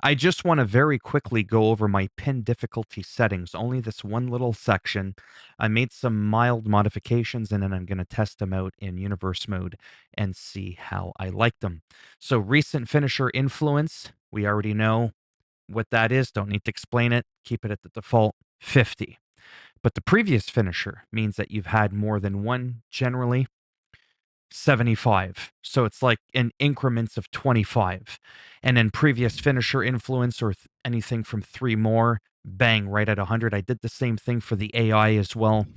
I just want to very quickly go over my pin difficulty settings, only this one little section. I made some mild modifications and then I'm going to test them out in universe mode and see how I like them. So, recent finisher influence, we already know what that is. Don't need to explain it. Keep it at the default 50. But the previous finisher means that you've had more than one, generally 75. So it's like in increments of 25. And then previous finisher influence or anything from three more, bang, right at 100. I did the same thing for the AI as well.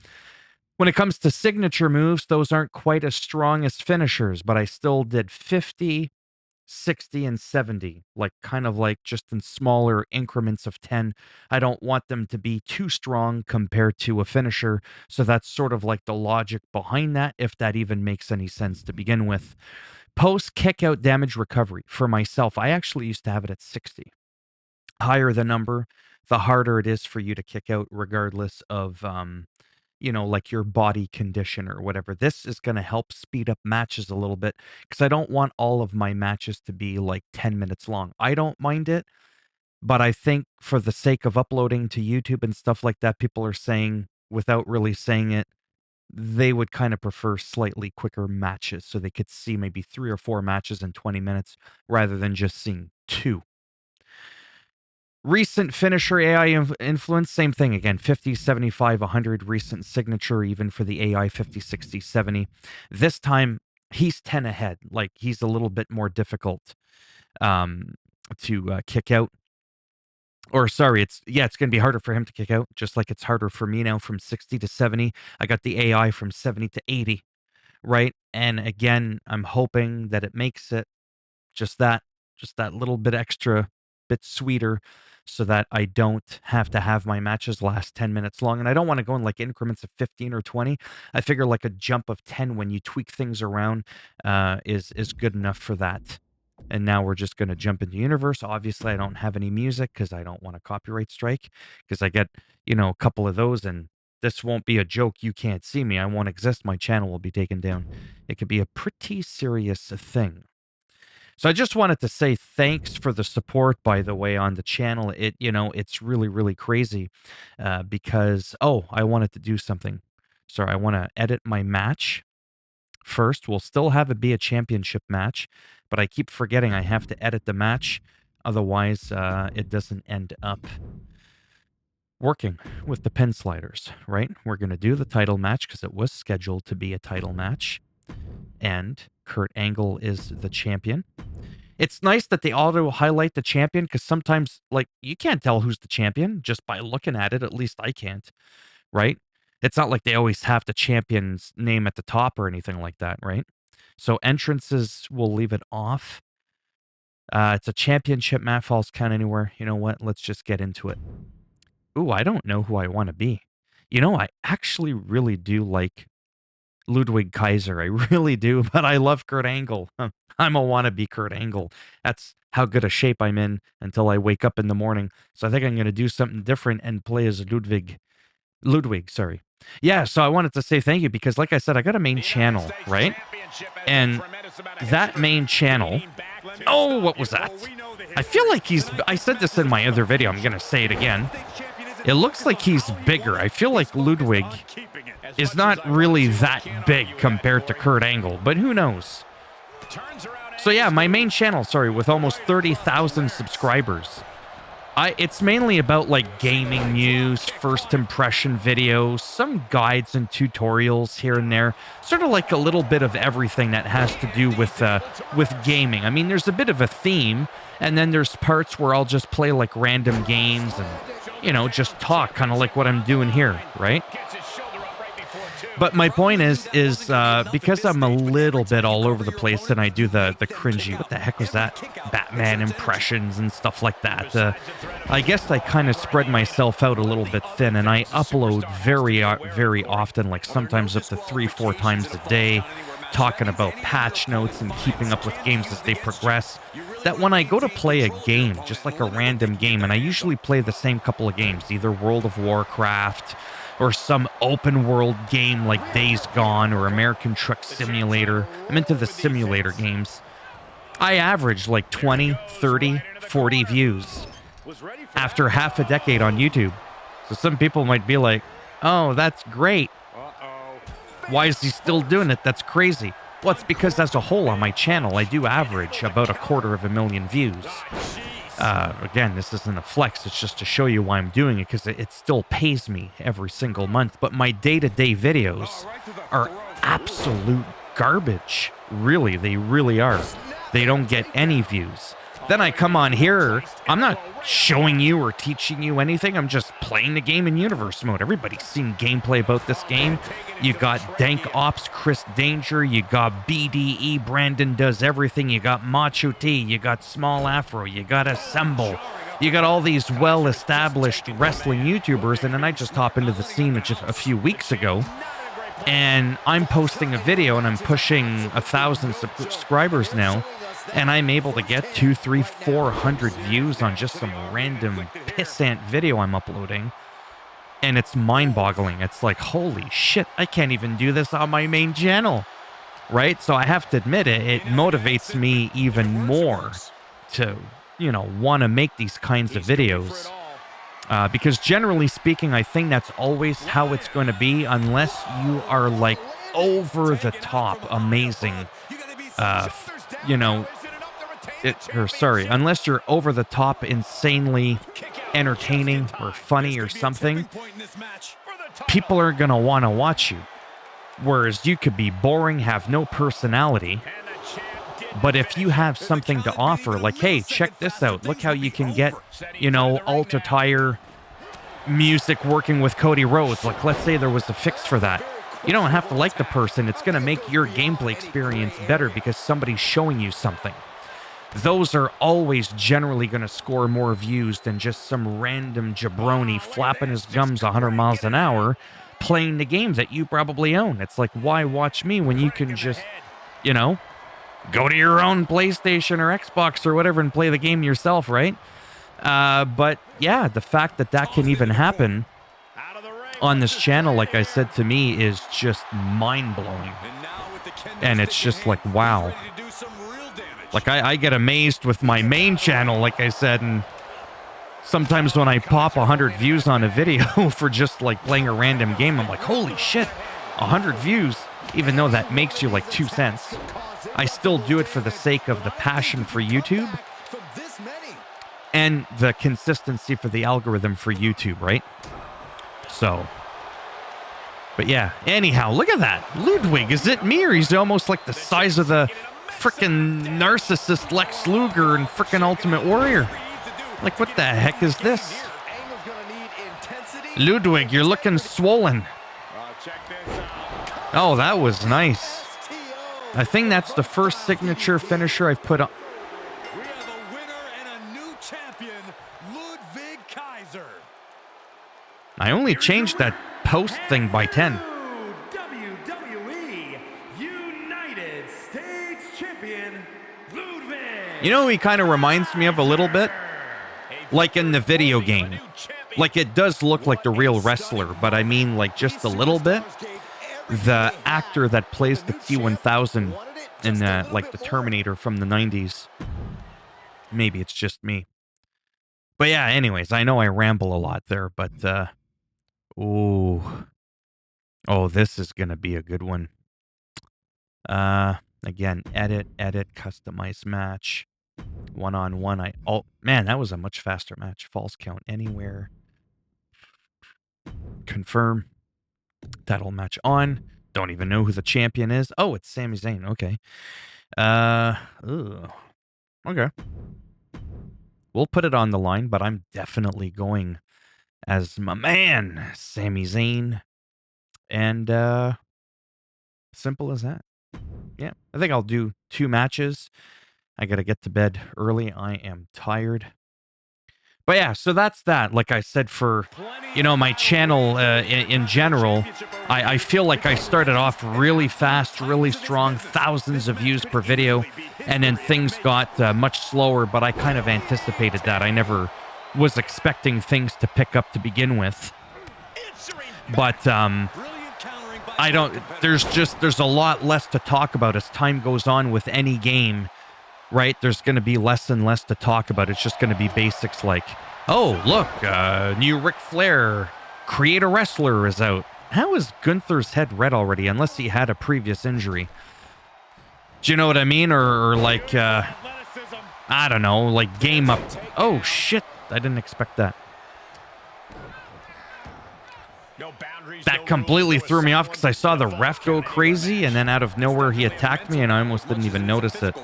When it comes to signature moves, those aren't quite as strong as finishers, but I still did 50, 60 and 70, like kind of like just in smaller increments of 10. I don't want them to be too strong compared to a finisher. So that's sort of like the logic behind that, if that even makes any sense to begin with. Post kick out damage recovery for myself, I actually used to have it at 60. Higher the number, the harder it is for you to kick out, regardless of like your body condition or whatever. This is going to help speed up matches a little bit because I don't want all of my matches to be like 10 minutes long. I don't mind it, but I think for the sake of uploading to YouTube and stuff like that, people are saying, without really saying it, they would kind of prefer slightly quicker matches so they could see maybe 3 or 4 matches in 20 minutes rather than just seeing two. Recent finisher AI influence, same thing again, 50, 75, 100. Recent signature, even for the AI, 50, 60, 70. This time, he's 10 ahead. Like, he's a little bit more difficult um, to kick out. Or, sorry, it's going to be harder for him to kick out, just like it's harder for me now from 60 to 70. I got the AI from 70 to 80, right? And again, I'm hoping that it makes it just that just that little bit extra bit sweeter so that I don't have to have my matches last 10 minutes long. And I don't want to go in like increments of 15 or 20. I figure like a jump of 10 when you tweak things around is good enough for that. And now we're just going to jump into universe. Obviously, I don't have any music because I don't want a copyright strike, because I get, a couple of those, and this won't be a joke. You can't see me. I won't exist. My channel will be taken down. It could be a pretty serious thing. So I just wanted to say thanks for the support, by the way, on the channel. It's really, really crazy because, I wanted to do something. Sorry, I want to edit my match first. We'll still have it be a championship match, but I keep forgetting I have to edit the match. Otherwise, it doesn't end up working with the pin sliders, right? We're going to do the title match because it was scheduled to be a title match. And Kurt Angle is the champion. It's nice that they auto highlight the champion because sometimes, like, you can't tell who's the champion just by looking at it. At least I can't, right? It's not like they always have the champion's name at the top or anything like that, right? So entrances, we'll leave it off. It's a championship match. Falls count anywhere. You know what? Let's just get into it. Ooh, I don't know who I want to be. I actually really do like Ludwig Kaiser. I really do, but I love Kurt Angle. I'm a wannabe Kurt Angle. That's how good a shape I'm in until I wake up in the morning. So I think I'm going to do something different and play as Ludwig, sorry. Yeah, so I wanted to say thank you because, like I said, I got a main channel, right? And that main channel, what was that? I feel like I said this in my other video, I'm going to say it again. It looks like he's bigger. I feel like Ludwig is not really that big compared to Kurt Angle, but who knows? So yeah, my main channel, with almost 30,000 subscribers. It's mainly about like gaming news, first impression videos, some guides and tutorials here and there. Sort of like a little bit of everything that has to do with gaming. I mean, there's a bit of a theme, and then there's parts where I'll just play like random games and, just talk, kind of like what I'm doing here, right? But my point is because I'm a little bit all over the place and I do the cringy, what the heck was that? Batman impressions and stuff like that. I guess I kind of spread myself out a little bit thin, and I upload very, very often, like sometimes up to 3-4 times a day, talking about patch notes and keeping up with games as they progress. That when I go to play a game, just like a random game, and I usually play the same couple of games, either World of Warcraft or some open world game like Days Gone or American Truck Simulator. I'm into the simulator games. I average like 20, 30, 40 views after half a decade on YouTube. So some people might be like, oh, that's great. Why is he still doing it? That's crazy. Well, it's because as a whole on my channel, I do average about 250,000 views. Again, this isn't a flex. It's just to show you why I'm doing it, because it still pays me every single month. But my day-to-day videos are absolute garbage. Really, they really are. They don't get any views. Then I come on here, I'm not showing you or teaching you anything. I'm just playing the game in universe mode. Everybody's seen gameplay about this game. You got Dank Ops, Chris Danger. You got BDE, Brandon Does Everything. You got Macho T. You got Small Afro. You got Assemble. You got all these well-established wrestling YouTubers. And then I just hop into the scene just a few weeks ago. And I'm posting a video and I'm pushing 1,000 subscribers now. And I'm able to get 200, 300, 400 views on just some random pissant video I'm uploading. And it's mind-boggling. It's like, holy shit, I can't even do this on my main channel. Right? So I have to admit it motivates me even more to, you know, want to make these kinds of videos. Because generally speaking, I think that's always how it's going to be, unless you are like over the top amazing, you know, unless you're over the top insanely entertaining or funny or something, people are going to want to watch you. Whereas you could be boring, have no personality, but if you have something to offer, like, hey, check this out. Look how you can get, you know, Alta Tire music working with Cody Rhodes. Like, let's say there was a fix for that. You don't have to like the person. It's going to make your gameplay experience better because somebody's showing you something. Those are always generally going to score more views than just some random jabroni flapping his gums 100 miles an hour playing the game that you probably own. It's like, why watch me when you can just, you know, go to your own PlayStation or Xbox or whatever and play the game yourself, right? But yeah, the fact that that can even happen on this channel, like I said, to me is just mind-blowing. And it's just like, wow. Like, I get amazed with my main channel, like I said, and sometimes when I pop 100 views on a video for just, like, playing a random game, I'm like, holy shit, 100 views, even though that makes you, like, 2 cents. I still do it for the sake of the passion for YouTube and the consistency for the algorithm for YouTube, right? So, but yeah, anyhow, look at that. Ludwig, is it me, or he's almost like the size of the frickin' narcissist Lex Luger and frickin' Ultimate Warrior? Like, what the heck is this? Ludwig, you're looking swollen. Oh, that was nice. I think that's the first signature finisher I've put on. We have a winner and a new champion, Ludwig Kaiser. I only changed that post thing by 10. WWE United States Champion, Ludwig. You know who he kind of reminds me of a little bit? Like in the video game. Like, it does look like the real wrestler, but I mean, like, just a little bit. The actor that plays the T-1000 in like the Terminator from the 90s. Maybe it's just me. But yeah, anyways, I know I ramble a lot there, but ooh. Oh, this is gonna be a good one. Again, edit, customize match. One-on-one. Oh man, that was a much faster match. False count anywhere. Confirm. Title match on. Don't even know who the champion is. Oh, it's Sami Zayn. Okay. Okay. We'll put it on the line, but I'm definitely going as my man, Sami Zayn. And simple as that. Yeah, I think I'll do 2 matches. I gotta get to bed early. I am tired. But yeah, so that's that. Like I said, for, you know, my channel in general, I feel like I started off really fast, really strong, thousands of views per video, and then things got much slower, but I kind of anticipated that. I never was expecting things to pick up to begin with. But there's a lot less to talk about as time goes on with any game. right? There's going to be less and less to talk about. It's just going to be basics like, oh, look, new Ric Flair Create a Wrestler is out. How is Gunther's head red already, unless he had a previous injury? Do you know what I mean? Or like, I don't know, like game up. Oh, shit. I didn't expect that. That completely threw me off because I saw the ref go crazy, and then out of nowhere he attacked me, and I almost didn't even notice it.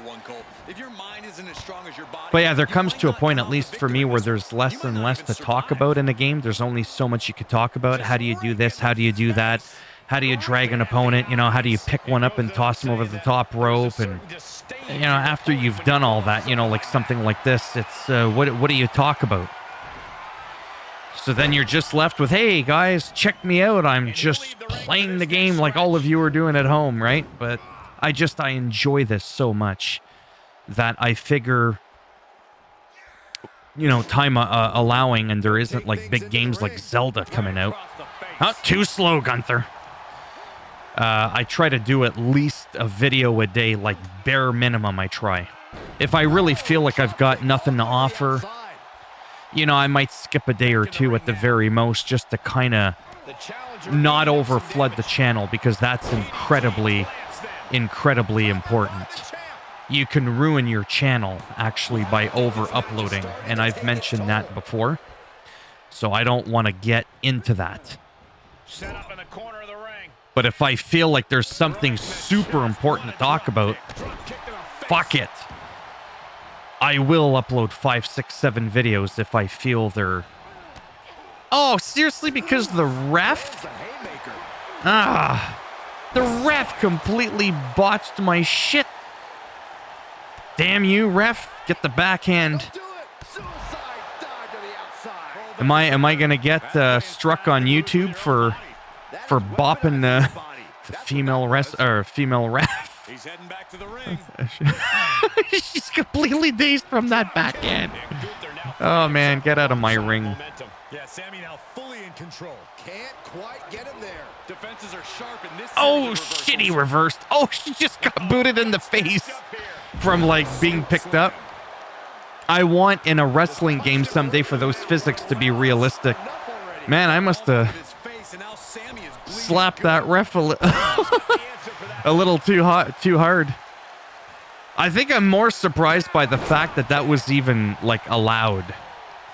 But yeah, there comes to a point, at least for me, where there's less and less to talk about in a game. There's only so much you could talk about. How do you do this? How do you do that? How do you drag an opponent? You know, how do you pick one up and toss him over the top rope? And, you know, after you've done all that, you know, like something like this, it's, what do you talk about? So then you're just left with, hey, guys, check me out. I'm just playing the game like all of you are doing at home, right? But I enjoy this so much that I figure, you know, time allowing, and there isn't like big games like Zelda coming out. Not too slow, Gunther. I try to do at least a video a day, like bare minimum I try. If I really feel like I've got nothing to offer, you know, I might skip a day or two at the very most, just to kind of not overflood the channel, because that's incredibly important. You can ruin your channel, actually, by over-uploading, and I've mentioned that before, so I don't want to get into that. But if I feel like there's something super important to talk about, fuck it. I will upload 5, 6, 7 videos if I feel they're... Oh, seriously? Because the ref? The ref completely botched my shit. Damn you, ref. Get the backhand. Am I gonna get struck on YouTube for bopping the female ref? He's heading back to the ring. She's completely dazed from that backhand. Oh man, get out of my ring. Yeah, Sammy now fully in control. Can't quite get him there. Defenses are sharp in this. Oh shit, he reversed. Oh, she just got booted in the face from like being picked up. I want in a wrestling game someday for those physics to be realistic. Man, I must have slapped that ref a little too hard. I think I'm more surprised by the fact that that was even like allowed.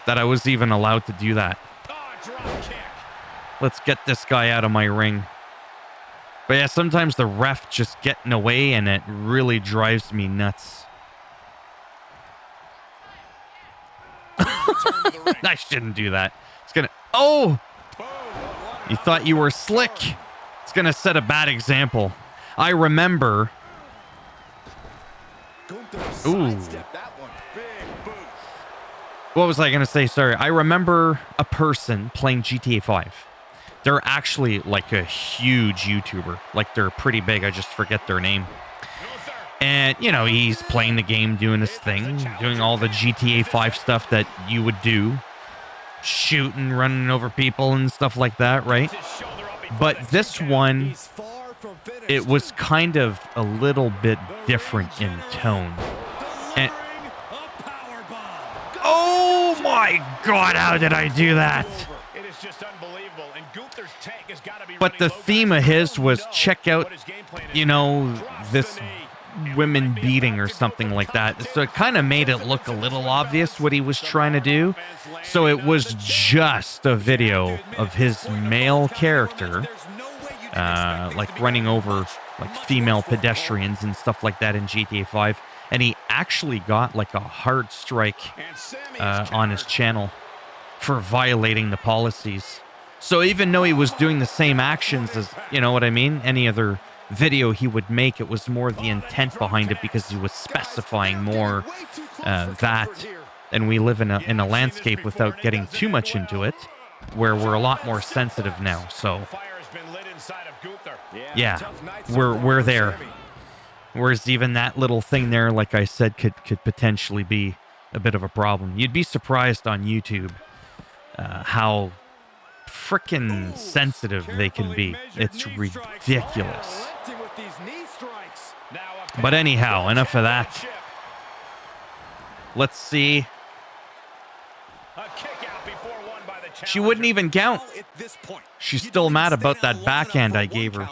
That I was even allowed to do that. Let's get this guy out of my ring. But yeah, sometimes the ref just getting away, and it really drives me nuts. I shouldn't do that. It's gonna... Oh! You thought you were slick. It's gonna set a bad example. I remember... Ooh. What was I gonna say? Sorry. I remember a person playing GTA 5. They're actually like a huge YouTuber. Like, they're pretty big. I just forget their name. And, you know, he's playing the game, doing his thing, doing all the GTA 5 stuff that you would do. Shooting, running over people and stuff like that, right? But this one, it was kind of a little bit different in tone. And... Oh my God, how did I do that? But the theme of his was check out, you know, this women beating or something like that. So it kind of made it look a little obvious what he was trying to do. So it was just a video of his male character, like running over like female pedestrians and stuff like that in GTA 5. And he actually got like a hard strike on his channel for violating the policies. So even though he was doing the same actions as, you know what I mean, any other video he would make, it was more the intent behind it, because he was specifying more that. And we live in a landscape, without getting too much into it, where we're a lot more sensitive now. So yeah, we're there. Whereas even that little thing there, like I said, could potentially be a bit of a problem. You'd be surprised on YouTube how freaking sensitive they can be. It's ridiculous. But anyhow, enough of that. Let's see. A kick out before one by the She wouldn't even count. At this point, She's still mad about that backhand I gave her.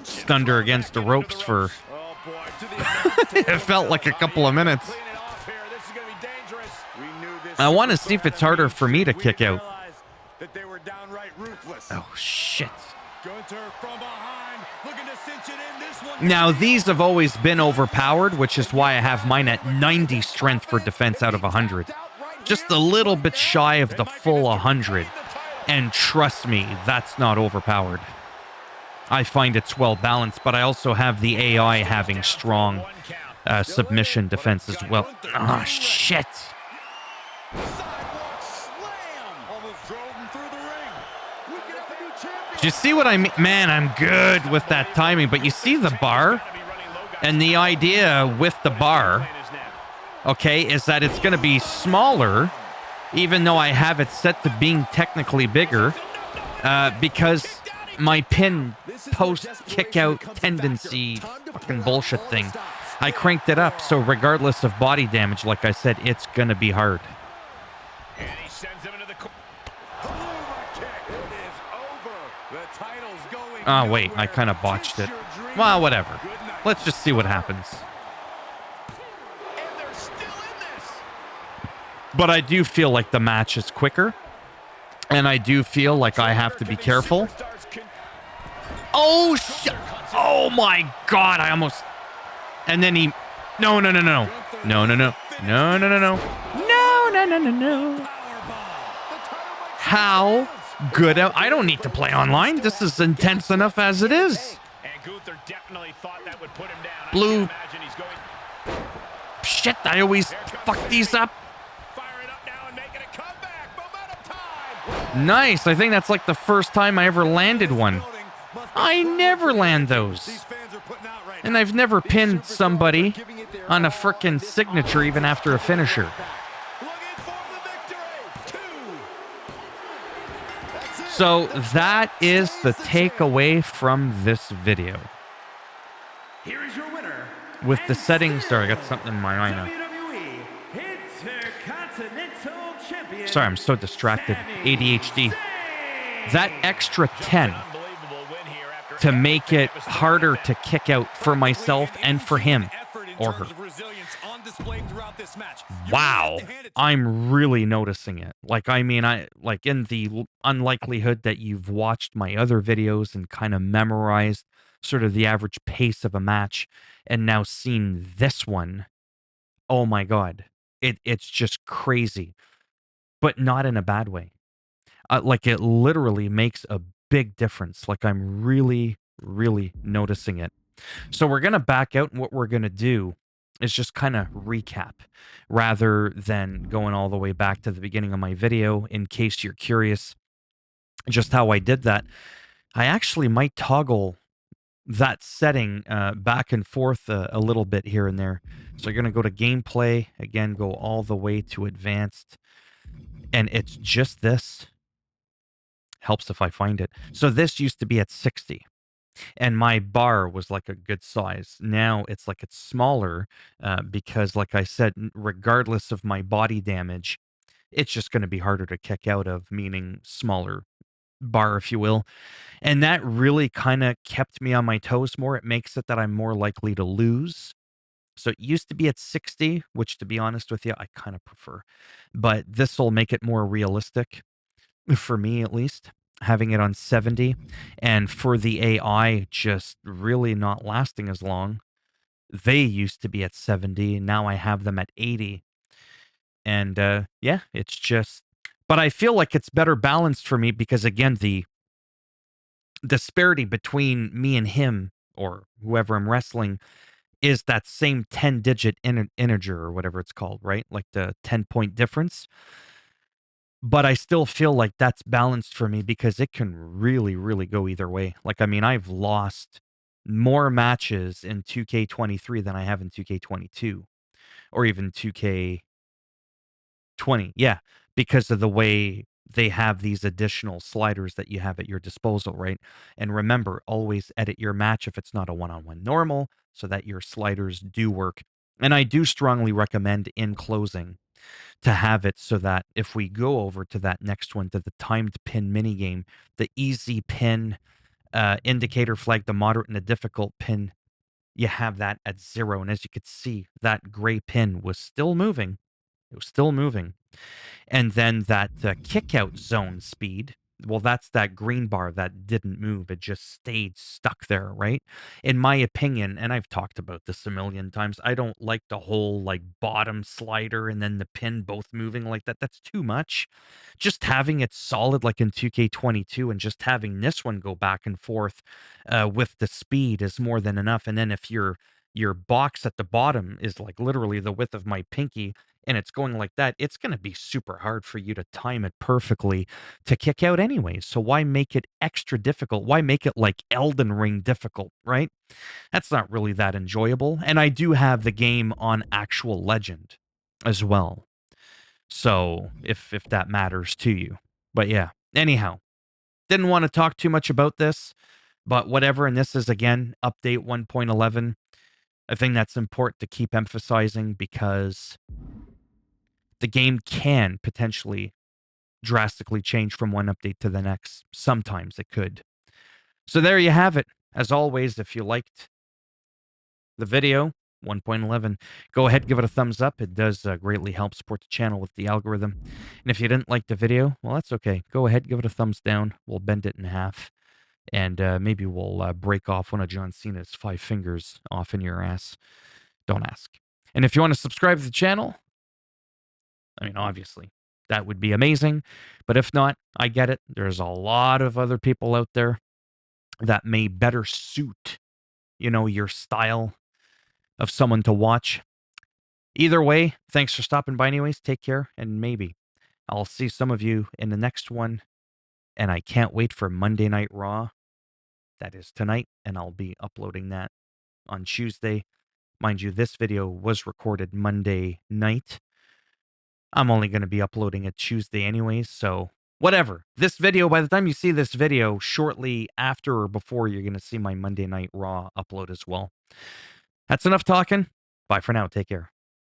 Stunned her against the ropes for... Oh boy, to the it felt like a couple of minutes. Clean it off here. This is going to be dangerous. We knew this I want to see if it's harder for me to kick out. that they were downright ruthless. Oh, shit. Gunter from behind, looking to cinch it in. This one. Now, these have always been overpowered, which is why I have mine at 90 strength for defense out of 100. Just a little bit shy of the full 100. And trust me, that's not overpowered. I find it's well balanced, but I also have the AI having strong submission defense as well. Ah, shit. Sidewalk slam. Almost drove him through the ring. We could have a new champion. Do you see what I mean? Man, I'm good with that timing, but you see the bar? And the idea with the bar, okay, is that it's going to be smaller, even though I have it set to being technically bigger, because my pin post kick out tendency fucking bullshit thing. I cranked it up, so regardless of body damage, like I said, it's going to be hard. And he sends him into the kick. It is over. The title's going. Oh, wait, I kind of botched it. Well, whatever. Let's just see what happens. And they're still in this. But I do feel like the match is quicker. And I do feel like I have to be careful. Oh, shit. Oh, my God. I almost... And then he... No, no, no, no. No, no, no. No, no, no, no. No, no, no, no, no. How good... I don't need to play online. This is intense enough as it is. Blue... Shit, I always fuck these up. Nice. I think that's like the first time I ever landed one. I never land those. And I've never pinned somebody on a frickin' signature even after a finisher. So that is the takeaway from this video. Here is your winner. With the settings... Sorry, I got something in my eye now. WWE Intercontinental Champion. Sorry, I'm so distracted. ADHD. That extra 10 to make it harder to kick out for myself and for him or her. Wow, I'm really noticing it. Like, I mean, like in the unlikelihood that you've watched my other videos and kind of memorized sort of the average pace of a match and now seen this one. Oh my God, it's just crazy, but not in a bad way. Like, it literally makes a big difference. Like, I'm really, really noticing it. So we're going to back out, and what we're going to do is just kind of recap rather than going all the way back to the beginning of my video. In case you're curious just how I did that, I actually might toggle that setting back and forth a little bit here and there. So you're going to go to gameplay, again, go all the way to advanced, and it's just this. Helps if I find it. So this used to be at 60, and my bar was like a good size. Now it's like it's smaller because, like I said, regardless of my body damage, it's just going to be harder to kick out of, meaning smaller bar, if you will. And that really kind of kept me on my toes more. It makes it that I'm more likely to lose. So it used to be at 60, which, to be honest with you, I kind of prefer. But this will make it more realistic. For me, at least, having it on 70, and for the AI just really not lasting as long. They used to be at 70, now I have them at 80. And yeah, it's just... But I feel like it's better balanced for me because, again, the disparity between me and him, or whoever I'm wrestling, is that same 10-digit integer, or whatever it's called, right? Like the 10-point difference. But I still feel like that's balanced for me because it can really, really go either way. Like, I mean, I've lost more matches in 2K23 than I have in 2K22 or even 2K20. Yeah, because of the way they have these additional sliders that you have at your disposal, right? And remember, always edit your match if it's not a one-on-one normal so that your sliders do work And I do strongly recommend in closing to have it so that if we go over to that next one, to the timed pin minigame, the easy pin indicator flag, the moderate and the difficult pin, you have that at 0. And as you could see, that gray pin was still moving. It was still moving. And then that kick out zone speed, well, that's that green bar that didn't move. It just stayed stuck there, right? In my opinion, and I've talked about this a million times, I don't like the whole like bottom slider and then the pin both moving like that. That's too much. Just having it solid like in 2K22 and just having this one go back and forth with the speed is more than enough. And then if your box at the bottom is like literally the width of my pinky and it's going like that, it's going to be super hard for you to time it perfectly to kick out anyways. So why make it extra difficult? Why make it like Elden Ring difficult, right? That's not really that enjoyable. And I do have the game on actual Legend as well. So if that matters to you. But yeah, anyhow, didn't want to talk too much about this, but whatever. And this is again update 1.11. I think that's important to keep emphasizing because the game can potentially drastically change from one update to the next. Sometimes it could. So there you have it. As always, if you liked the video, 1.11, go ahead, give it a thumbs up. It does greatly help support the channel with the algorithm. And if you didn't like the video, well, that's okay. Go ahead, give it a thumbs down. We'll bend it in half. And maybe we'll break off one of John Cena's 5 fingers off in your ass. Don't ask. And if you want to subscribe to the channel, I mean, obviously, that would be amazing. But if not, I get it. There's a lot of other people out there that may better suit, your style of someone to watch. Either way, thanks for stopping by anyways. Take care, and maybe I'll see some of you in the next one. And I can't wait for Monday Night Raw. That is tonight, and I'll be uploading that on Tuesday. Mind you, this video was recorded Monday night. I'm only going to be uploading it Tuesday anyways, so whatever. This video, by the time you see this video, shortly after or before, you're going to see my Monday Night Raw upload as well. That's enough talking. Bye for now. Take care.